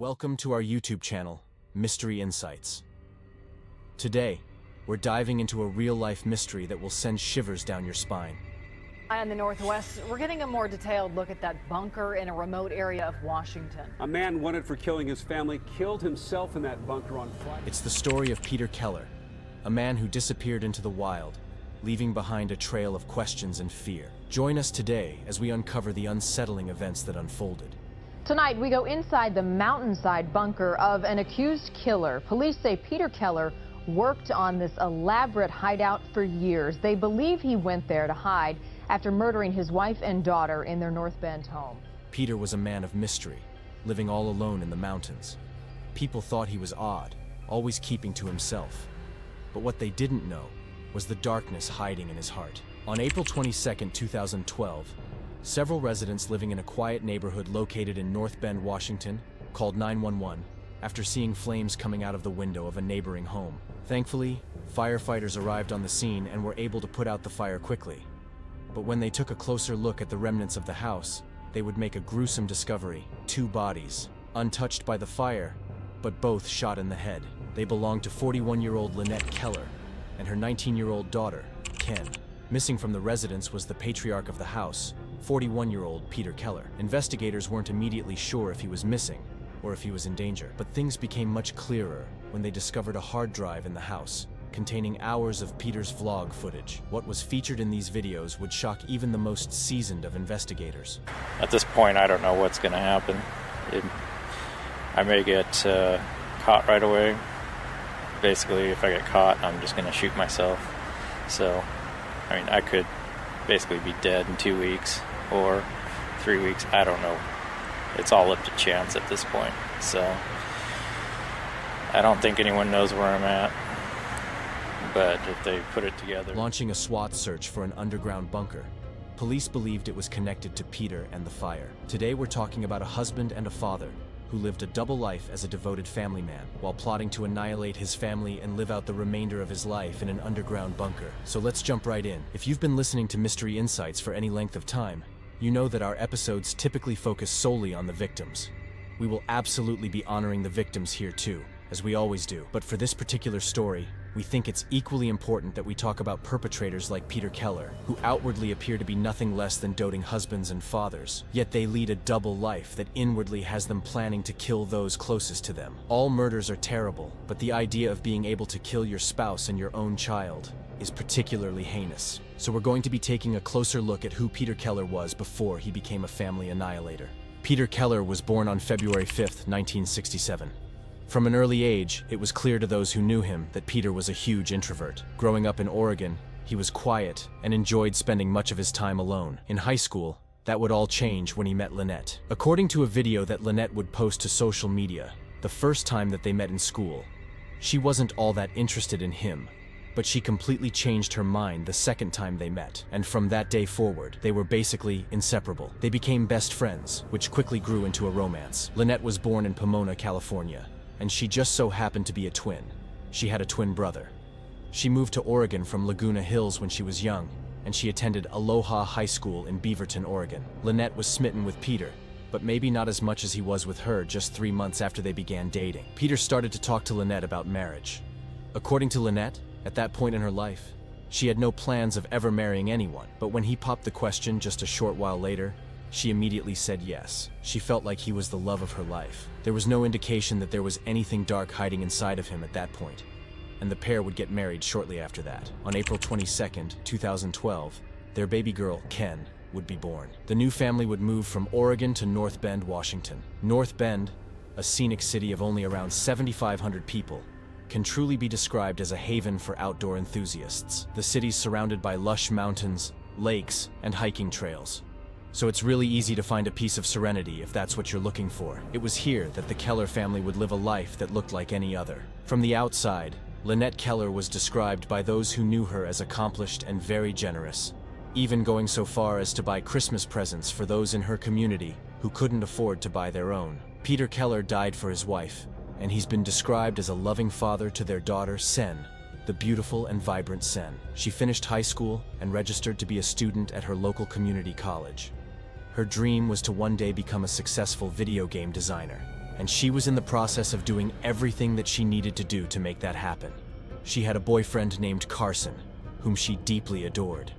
Welcome to our YouTube channel, Mystery Insights. Today, we're diving into a real-life mystery that will send shivers down your spine. In the Northwest, we're getting a more detailed look at that bunker in a remote area of Washington. A man wanted for killing his family killed himself in that bunker on Friday. It's the story of Peter Keller, a man who disappeared into the wild, leaving behind a trail of questions and fear. Join us today as we uncover the unsettling events that unfolded. Tonight, we go inside the mountainside bunker of an accused killer. Police say Peter Keller worked on this elaborate hideout for years. They believe he went there to hide after murdering his wife and daughter in their North Bend home. Peter was a man of mystery, living all alone in the mountains. People thought he was odd, always keeping to himself. But what they didn't know was the darkness hiding in his heart. On April 22, 2012, several residents living in a quiet neighborhood located in North Bend, Washington, called 911 after seeing flames coming out of the window of a neighboring home. Thankfully, firefighters arrived on the scene and were able to put out the fire quickly. But when they took a closer look at the remnants of the house, they would make a gruesome discovery: two bodies, untouched by the fire, but both shot in the head. They belonged to 41-year-old Lynette Keller and her 19-year-old daughter, Ken. Missing from the residence was the patriarch of the house, 41-year-old Peter Keller. Investigators weren't immediately sure if he was missing or if he was in danger, but things became much clearer when they discovered a hard drive in the house containing hours of Peter's vlog footage. What was featured in these videos would shock even the most seasoned of investigators. At this point, I don't know what's going to happen. I may get caught right away. Basically, if I get caught, I'm just going to shoot myself. So, I mean, I could basically be dead in 2 weeks or 3 weeks. I don't know. It's all up to chance at this point. So, I don't think anyone knows where I'm at. But if they put it together... Launching a SWAT search for an underground bunker, police believed it was connected to Peter and the fire. Today we're talking about a husband and a father who lived a double life as a devoted family man while plotting to annihilate his family and live out the remainder of his life in an underground bunker. So let's jump right in. If you've been listening to Mystery Insights for any length of time, you know that our episodes typically focus solely on the victims. We will absolutely be honoring the victims here too, as we always do. But for this particular story, we think it's equally important that we talk about perpetrators like Peter Keller, who outwardly appear to be nothing less than doting husbands and fathers, yet they lead a double life that inwardly has them planning to kill those closest to them. All murders are terrible, but the idea of being able to kill your spouse and your own child is particularly heinous. So we're going to be taking a closer look at who Peter Keller was before he became a family annihilator. Peter Keller was born on February 5th, 1967. From an early age, it was clear to those who knew him that Peter was a huge introvert. Growing up in Oregon, he was quiet and enjoyed spending much of his time alone. In high school, that would all change when he met Lynette. According to a video that Lynette would post to social media, the first time that they met in school, she wasn't all that interested in him, but she completely changed her mind the second time they met. And from that day forward, they were basically inseparable. They became best friends, which quickly grew into a romance. Lynette was born in Pomona, California, and she just so happened to be a twin. She had a twin brother. She moved to Oregon from Laguna Hills when she was young, and she attended Aloha High School in Beaverton, Oregon. Lynette was smitten with Peter, but maybe not as much as he was with her just 3 months after they began dating. Peter started to talk to Lynette about marriage. According to Lynette, at that point in her life, she had no plans of ever marrying anyone, but when he popped the question just a short while later, she immediately said yes. She felt like he was the love of her life. There was no indication that there was anything dark hiding inside of him at that point, and the pair would get married shortly after that. On April 22nd, 2012, their baby girl, Ken, would be born. The new family would move from Oregon to North Bend, Washington. North Bend, a scenic city of only around 7,500 people, can truly be described as a haven for outdoor enthusiasts. The city's surrounded by lush mountains, lakes, and hiking trails, so it's really easy to find a piece of serenity if that's what you're looking for. It was here that the Keller family would live a life that looked like any other. From the outside, Lynette Keller was described by those who knew her as accomplished and very generous, even going so far as to buy Christmas presents for those in her community who couldn't afford to buy their own. Peter Keller died for his wife, and he's been described as a loving father to their daughter, Sen, the beautiful and vibrant Sen. She finished high school and registered to be a student at her local community college. Her dream was to one day become a successful video game designer. and she was in the process of doing everything that she needed to do to make that happen. She had a boyfriend named Carson, whom she deeply adored.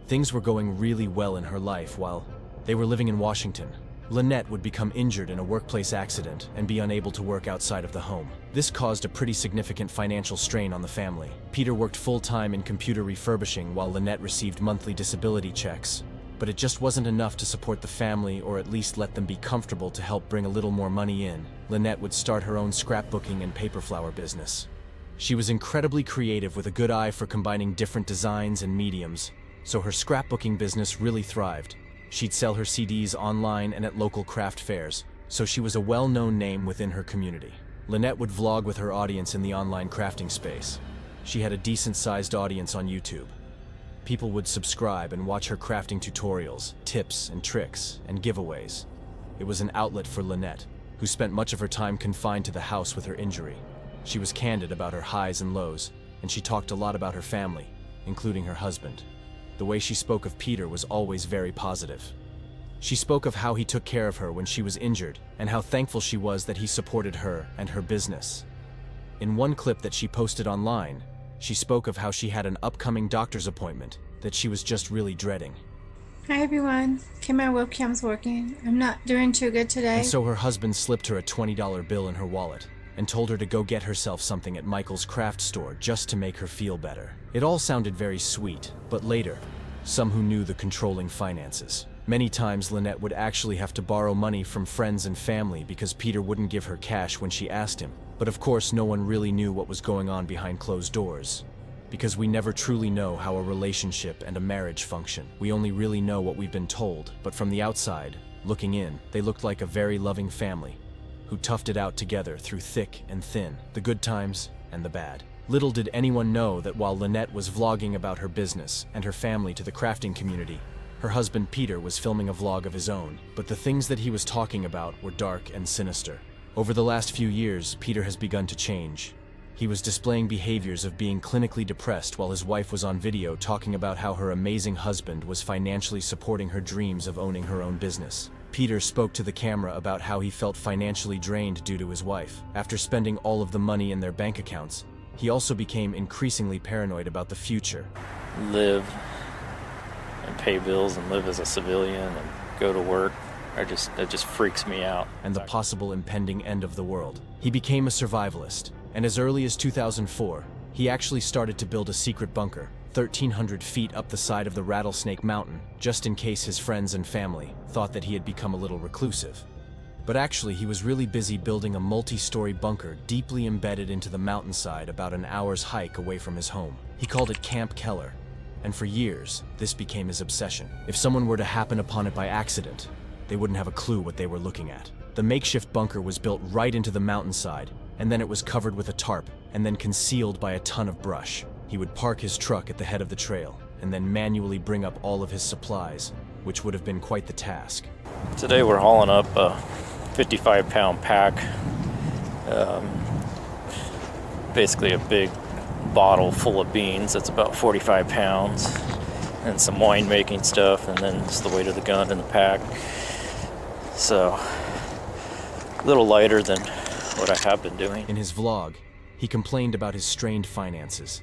Things were going really well in her life while they were living in Washington. Lynette would become injured in a workplace accident and be unable to work outside of the home. This caused a pretty significant financial strain on the family. Peter worked full-time in computer refurbishing while Lynette received monthly disability checks. But it just wasn't enough to support the family or at least let them be comfortable to help bring a little more money in. Lynette would start her own scrapbooking and paper flower business. She was incredibly creative with a good eye for combining different designs and mediums, so her scrapbooking business really thrived. She'd sell her CDs online and at local craft fairs, so she was a well-known name within her community. Lynette would vlog with her audience in the online crafting space. She had a decent-sized audience on YouTube. People would subscribe and watch her crafting tutorials, tips and tricks, and giveaways. It was an outlet for Lynette, who spent much of her time confined to the house with her injury. She was candid about her highs and lows, and she talked a lot about her family, including her husband. The way she spoke of Peter was always very positive. She spoke of how he took care of her when she was injured, and how thankful she was that he supported her and her business. In one clip that she posted online, she spoke of how she had an upcoming doctor's appointment that she was just really dreading. Hi everyone. Okay, my webcam's working. I'm not doing too good today. And so her husband slipped her a $20 bill in her wallet and told her to go get herself something at Michael's craft store just to make her feel better. It all sounded very sweet, but later, some who knew the controlling finances. Many times Lynette would actually have to borrow money from friends and family because Peter wouldn't give her cash when she asked him. But of course, no one really knew what was going on behind closed doors. Because we never truly know how a relationship and a marriage function. We only really know what we've been told, but from the outside, looking in, they looked like a very loving family who toughed it out together through thick and thin, the good times and the bad. Little did anyone know that while Lynette was vlogging about her business and her family to the crafting community, her husband Peter was filming a vlog of his own. But the things that he was talking about were dark and sinister. Over the last few years, Peter has begun to change. He was displaying behaviors of being clinically depressed while his wife was on video talking about how her amazing husband was financially supporting her dreams of owning her own business. Peter spoke to the camera about how he felt financially drained due to his wife. After spending all of the money in their bank accounts, he also became increasingly paranoid about the future. Live and pay bills and live as a civilian and go to work. It just freaks me out. And the possible impending end of the world. He became a survivalist, and as early as 2004, he actually started to build a secret bunker, 1,300 feet up the side of the Rattlesnake Mountain, just in case his friends and family thought that he had become a little reclusive. But actually, he was really busy building a multi-story bunker deeply embedded into the mountainside about an hour's hike away from his home. He called it Camp Keller, and for years, this became his obsession. If someone were to happen upon it by accident, they wouldn't have a clue what they were looking at. The makeshift bunker was built right into the mountainside, and then it was covered with a tarp, and then concealed by a ton of brush. He would park his truck at the head of the trail, and then manually bring up all of his supplies, which would have been quite the task. Today we're hauling up a 55-pound pack, basically a big bottle full of beans that's about 45 pounds, and some winemaking stuff, and then just the weight of the gun in the pack. So, a little lighter than what I have been doing. In his vlog, he complained about his strained finances.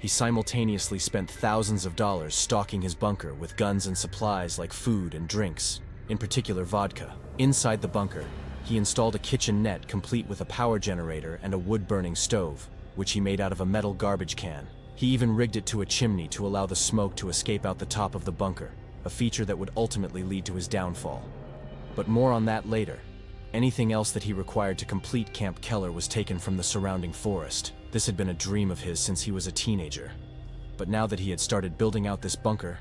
He simultaneously spent thousands of dollars stocking his bunker with guns and supplies like food and drinks, in particular vodka. Inside the bunker, he installed a kitchen net complete with a power generator and a wood-burning stove, which he made out of a metal garbage can. He even rigged it to a chimney to allow the smoke to escape out the top of the bunker, a feature that would ultimately lead to his downfall. But more on that later. Anything else that he required to complete Camp Keller was taken from the surrounding forest. This had been a dream of his since he was a teenager. But now that he had started building out this bunker,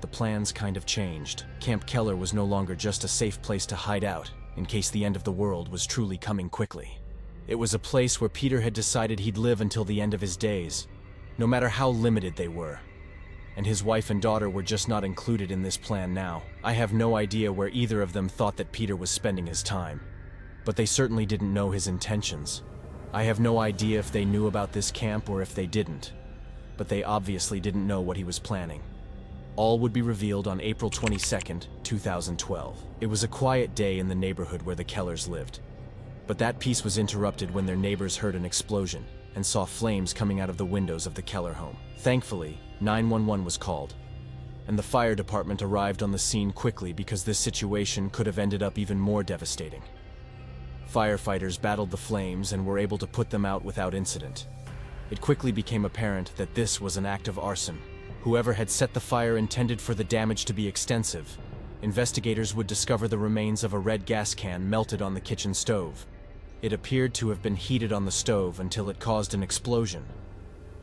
the plans kind of changed. Camp Keller was no longer just a safe place to hide out, in case the end of the world was truly coming quickly. It was a place where Peter had decided he'd live until the end of his days, no matter how limited they were. And his wife and daughter were just not included in this plan now. I have no idea where either of them thought that Peter was spending his time, but they certainly didn't know his intentions. I have no idea if they knew about this camp or if they didn't, but they obviously didn't know what he was planning. All would be revealed on April 22nd, 2012. It was a quiet day in the neighborhood where the Kellers lived. But that peace was interrupted when their neighbors heard an explosion and saw flames coming out of the windows of the Keller home. Thankfully, 911 was called, and the fire department arrived on the scene quickly because this situation could have ended up even more devastating. Firefighters battled the flames and were able to put them out without incident. It quickly became apparent that this was an act of arson. Whoever had set the fire intended for the damage to be extensive. Investigators would discover the remains of a red gas can melted on the kitchen stove. It appeared to have been heated on the stove until it caused an explosion.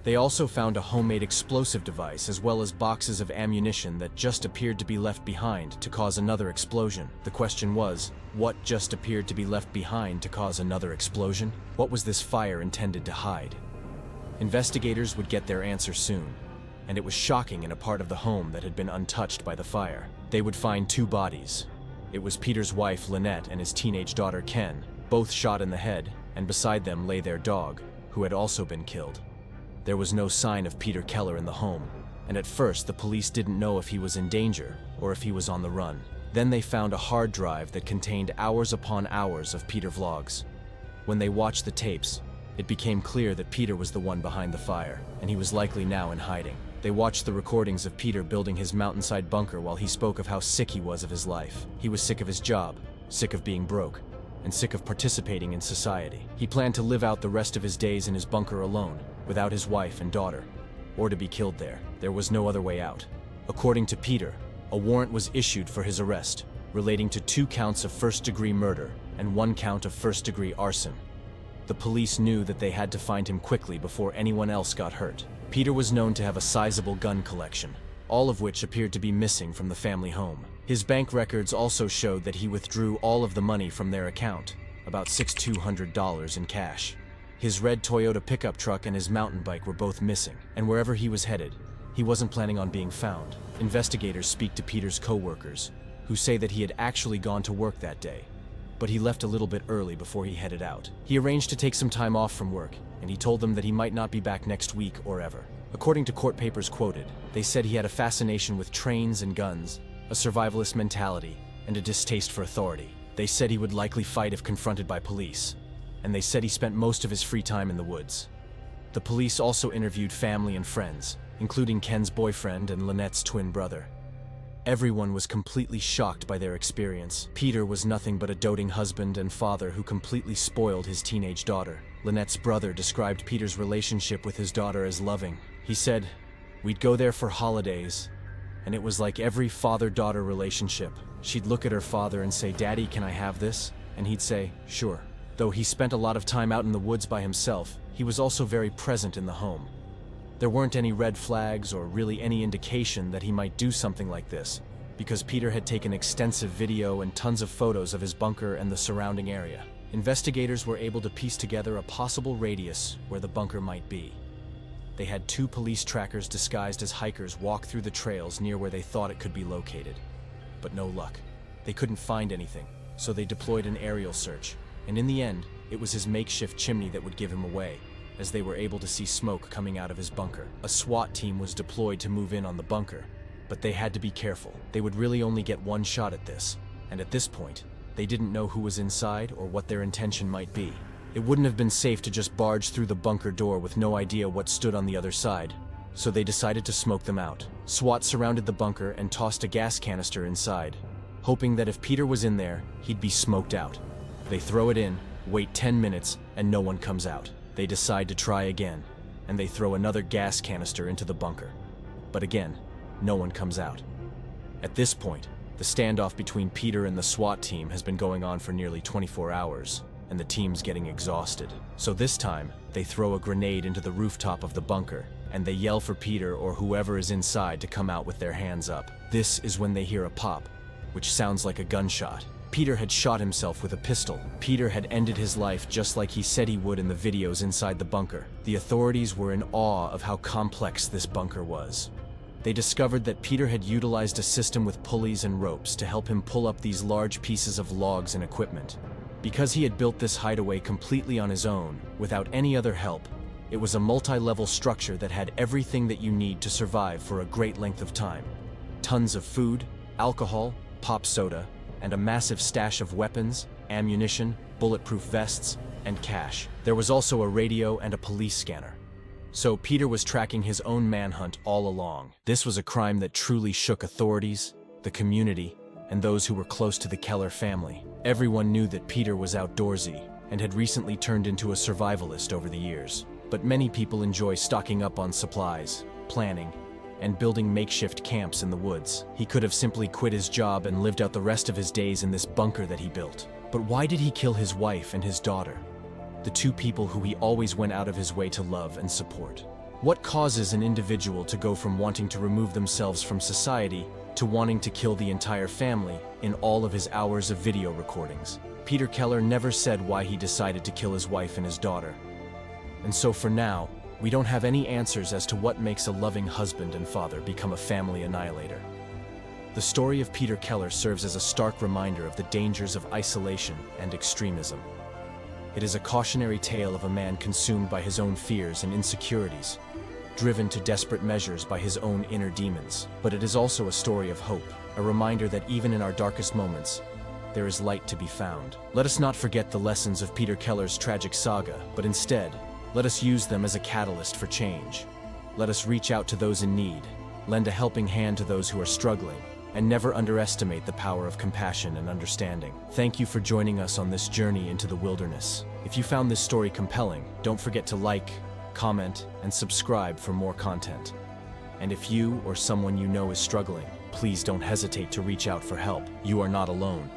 They also found a homemade explosive device as well as boxes of ammunition that just appeared to be left behind to cause another explosion. The question was, what just appeared to be left behind to cause another explosion? What was this fire intended to hide? Investigators would get their answer soon, and it was shocking in a part of the home that had been untouched by the fire. They would find two bodies. It was Peter's wife, Lynette, and his teenage daughter, Ken, both shot in the head, and beside them lay their dog, who had also been killed. There was no sign of Peter Keller in the home, and at first the police didn't know if he was in danger or if he was on the run. Then they found a hard drive that contained hours upon hours of Peter vlogs. When they watched the tapes, it became clear that Peter was the one behind the fire, and he was likely now in hiding. They watched the recordings of Peter building his mountainside bunker while he spoke of how sick he was of his life. He was sick of his job, sick of being broke, and sick of participating in society. He planned to live out the rest of his days in his bunker alone, without his wife and daughter, or to be killed there. There was no other way out. According to Peter, a warrant was issued for his arrest, relating to 2 counts of first-degree murder and 1 count of first-degree arson. The police knew that they had to find him quickly before anyone else got hurt. Peter was known to have a sizable gun collection, all of which appeared to be missing from the family home. His bank records also showed that he withdrew all of the money from their account, about $6,200 in cash. His red Toyota pickup truck and his mountain bike were both missing, and wherever he was headed, he wasn't planning on being found. Investigators speak to Peter's co-workers, who say that he had actually gone to work that day, but he left a little bit early before he headed out. He arranged to take some time off from work, and he told them that he might not be back next week or ever. According to court papers quoted, they said he had a fascination with trains and guns, a survivalist mentality, and a distaste for authority. They said he would likely fight if confronted by police, and they said he spent most of his free time in the woods. The police also interviewed family and friends, including Ken's boyfriend and Lynette's twin brother. Everyone was completely shocked by their experience. Peter was nothing but a doting husband and father who completely spoiled his teenage daughter. Lynette's brother described Peter's relationship with his daughter as loving. He said, "We'd go there for holidays, and it was like every father-daughter relationship. She'd look at her father and say, 'Daddy, can I have this?' And he'd say, 'Sure.' Though he spent a lot of time out in the woods by himself, he was also very present in the home. There weren't any red flags or really any indication that he might do something like this, because Peter had taken extensive video and tons of photos of his bunker and the surrounding area. Investigators were able to piece together a possible radius where the bunker might be. They had 2 police trackers disguised as hikers walk through the trails near where they thought it could be located. But no luck. They couldn't find anything, so they deployed an aerial search, and in the end, it was his makeshift chimney that would give him away, as they were able to see smoke coming out of his bunker. A SWAT team was deployed to move in on the bunker, but they had to be careful. They would really only get 1 shot at this, and at this point, they didn't know who was inside or what their intention might be. It wouldn't have been safe to just barge through the bunker door with no idea what stood on the other side, so they decided to smoke them out. SWAT surrounded the bunker and tossed a gas canister inside, hoping that if Peter was in there, he'd be smoked out. They throw it in, wait 10 minutes, and no one comes out. They decide to try again, and they throw another gas canister into the bunker. But again, no one comes out. At this point, the standoff between Peter and the SWAT team has been going on for nearly 24 hours, and the team's getting exhausted. So this time, they throw a grenade into the rooftop of the bunker, and they yell for Peter or whoever is inside to come out with their hands up. This is when they hear a pop, which sounds like a gunshot. Peter had shot himself with a pistol. Peter had ended his life just like he said he would in the videos inside the bunker. The authorities were in awe of how complex this bunker was. They discovered that Peter had utilized a system with pulleys and ropes to help him pull up these large pieces of logs and equipment. Because he had built this hideaway completely on his own, without any other help, it was a multi-level structure that had everything that you need to survive for a great length of time. Tons of food, alcohol, pop soda, and a massive stash of weapons, ammunition, bulletproof vests, and cash. There was also a radio and a police scanner. So Peter was tracking his own manhunt all along. This was a crime that truly shook authorities, the community, and those who were close to the Keller family. Everyone knew that Peter was outdoorsy and had recently turned into a survivalist over the years. But many people enjoy stocking up on supplies, planning, and building makeshift camps in the woods. He could have simply quit his job and lived out the rest of his days in this bunker that he built. But why did he kill his wife and his daughter? The two people who he always went out of his way to love and support. What causes an individual to go from wanting to remove themselves from society to wanting to kill the entire family in all of his hours of video recordings? Peter Keller never said why he decided to kill his wife and his daughter. And so for now, we don't have any answers as to what makes a loving husband and father become a family annihilator. The story of Peter Keller serves as a stark reminder of the dangers of isolation and extremism. It is a cautionary tale of a man consumed by his own fears and insecurities, driven to desperate measures by his own inner demons. But it is also a story of hope, a reminder that even in our darkest moments, there is light to be found. Let us not forget the lessons of Peter Keller's tragic saga, but instead, let us use them as a catalyst for change. Let us reach out to those in need, lend a helping hand to those who are struggling, and never underestimate the power of compassion and understanding. Thank you for joining us on this journey into the wilderness. If you found this story compelling, don't forget to like, comment, and subscribe for more content. And if you or someone you know is struggling, please don't hesitate to reach out for help. You are not alone.